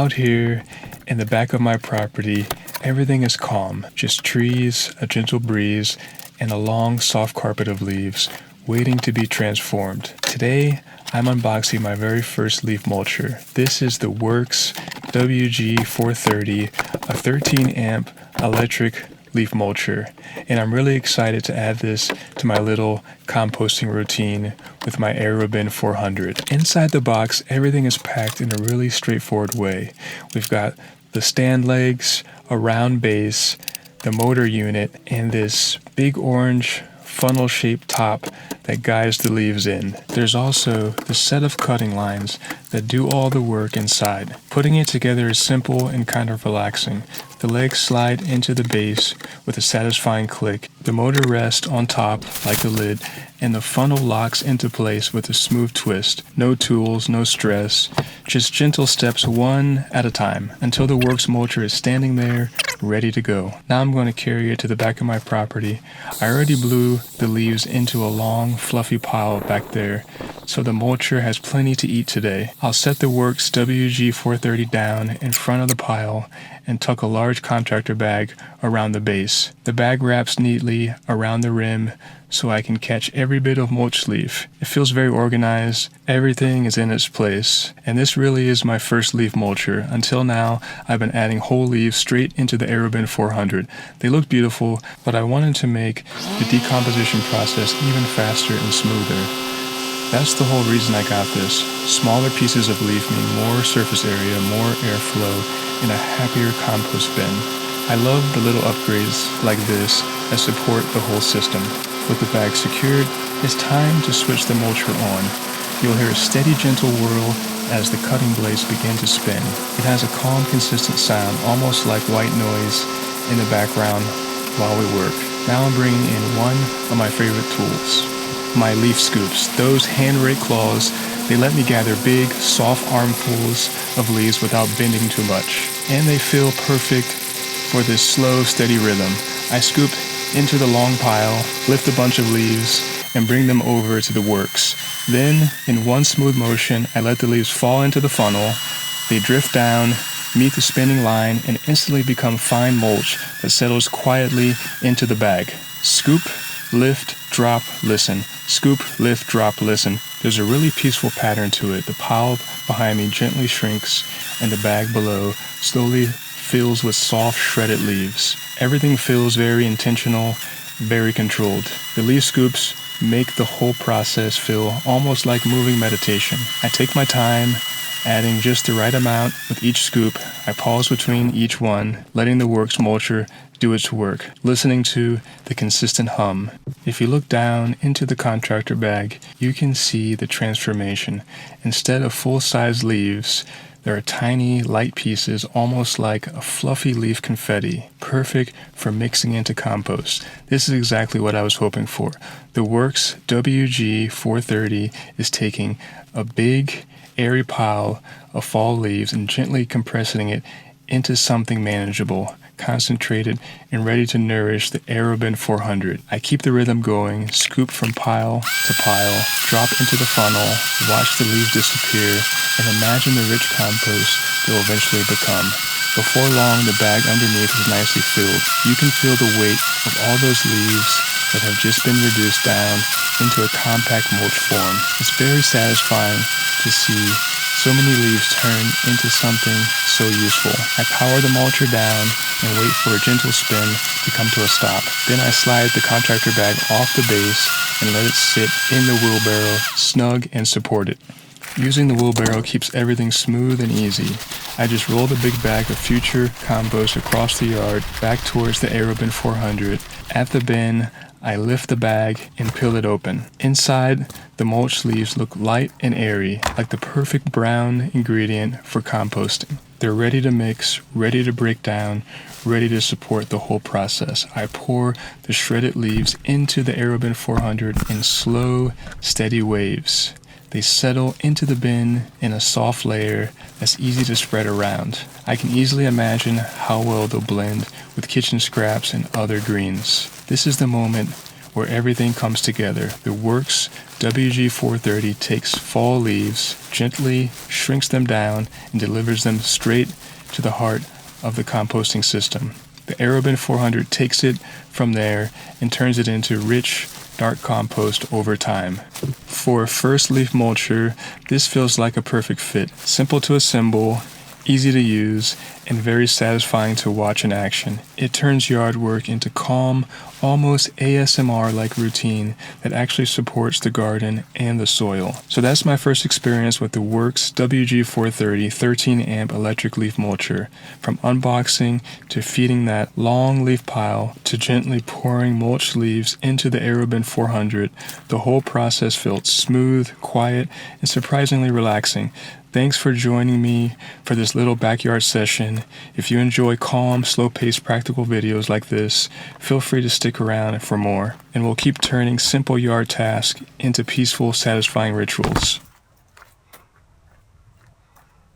Out here in the back of my property, everything is calm. Just trees, a gentle breeze, and a long, soft carpet of leaves waiting to be transformed. Today, I'm unboxing my very first leaf mulcher. This is the WORX WG430, a 13 amp electric leaf mulcher, and I'm really excited to add this to my little composting routine with my Aerobin 400. Inside the box, everything is packed in a really straightforward way. We've got the stand legs, a round base, the motor unit, and this big orange funnel-shaped top that guides the leaves in. There's also the set of cutting lines that do all the work inside. Putting it together is simple and kind of relaxing. The legs slide into the base with a satisfying click. The motor rests on top like a lid, and the funnel locks into place with a smooth twist. No tools, no stress, just gentle steps one at a time until the WORX mulcher is standing there ready to go. Now I'm going to carry it to the back of my property. I already blew the leaves into a long, fluffy pile back there, so the mulcher has plenty to eat today. I'll set the WORX WG430 down in front of the pile and tuck a large contractor bag around the base. The bag wraps neatly around the rim so I can catch every bit of mulch leaf. It feels very organized, everything is in its place, and this really is my first leaf mulcher. Until now, I've been adding whole leaves straight into the Aerobin 400. They look beautiful, but I wanted to make the decomposition process even faster and smoother. That's the whole reason I got this. Smaller pieces of leaf mean more surface area, more airflow, and a happier compost bin. I love the little upgrades like this that support the whole system. With the bag secured, it's time to switch the mulcher on. You'll hear a steady, gentle whirl as the cutting blades begin to spin. It has a calm, consistent sound, almost like white noise in the background while we work. Now I'm bringing in one of my favorite tools, my leaf scoops. Those hand-rake claws, they let me gather big, soft armfuls of leaves without bending too much. And they feel perfect for this slow, steady rhythm. I scoop into the long pile, lift a bunch of leaves, and bring them over to the WORX. Then, in one smooth motion, I let the leaves fall into the funnel. They drift down, meet the spinning line, and instantly become fine mulch that settles quietly into the bag. Scoop, lift, drop, listen. Scoop, lift, drop, listen. There's a really peaceful pattern to it. The pile behind me gently shrinks, and the bag below slowly fills with soft, shredded leaves. Everything feels very intentional, very controlled. The leaf scoops make the whole process feel almost like moving meditation. I take my time, adding just the right amount with each scoop. I pause between each one, letting the WORX mulcher do its work, listening to the consistent hum. If you look down into the contractor bag, you can see the transformation. Instead of full-size leaves, there are tiny, light pieces, almost like a fluffy leaf confetti, perfect for mixing into compost. This is exactly what I was hoping for. The WORX WG430 is taking a big, airy pile of fall leaves and gently compressing it into something manageable, concentrated, and ready to nourish the Aerobin 400. I keep the rhythm going, scoop from pile to pile, drop into the funnel, watch the leaves disappear, and imagine the rich compost they'll eventually become. Before long, the bag underneath is nicely filled. You can feel the weight of all those leaves that have just been reduced down into a compact mulch form. It's very satisfying to see so many leaves turn into something so useful. I power the mulcher down and wait for a gentle spin to come to a stop. Then I slide the contractor bag off the base and let it sit in the wheelbarrow, snug and supported. Using the wheelbarrow keeps everything smooth and easy. I just roll the big bag of future compost across the yard back towards the Aerobin 400. At the bin, I lift the bag and peel it open. Inside, the mulch leaves look light and airy, like the perfect brown ingredient for composting. They're ready to mix, ready to break down, ready to support the whole process. I pour the shredded leaves into the Aerobin 400 in slow, steady waves. They settle into the bin in a soft layer that's easy to spread around. I can easily imagine how well they'll blend with kitchen scraps and other greens. This is the moment where everything comes together. The WORX WG430 takes fall leaves, gently shrinks them down, and delivers them straight to the heart of the composting system. The Aerobin 400 takes it from there and turns it into rich, dark compost over time. For a first leaf mulcher, this feels like a perfect fit. Simple to assemble, easy to use, and very satisfying to watch in action. It turns yard work into calm, almost ASMR-like routine that actually supports the garden and the soil. So that's my first experience with the WORX WG430 13-amp electric leaf mulcher. From unboxing to feeding that long leaf pile to gently pouring mulch leaves into the Aerobin 400, the whole process felt smooth, quiet, and surprisingly relaxing. Thanks for joining me for this little backyard session. If you enjoy calm, slow-paced practical videos like this, feel free to stick around for more, and we'll keep turning simple yard tasks into peaceful, satisfying rituals.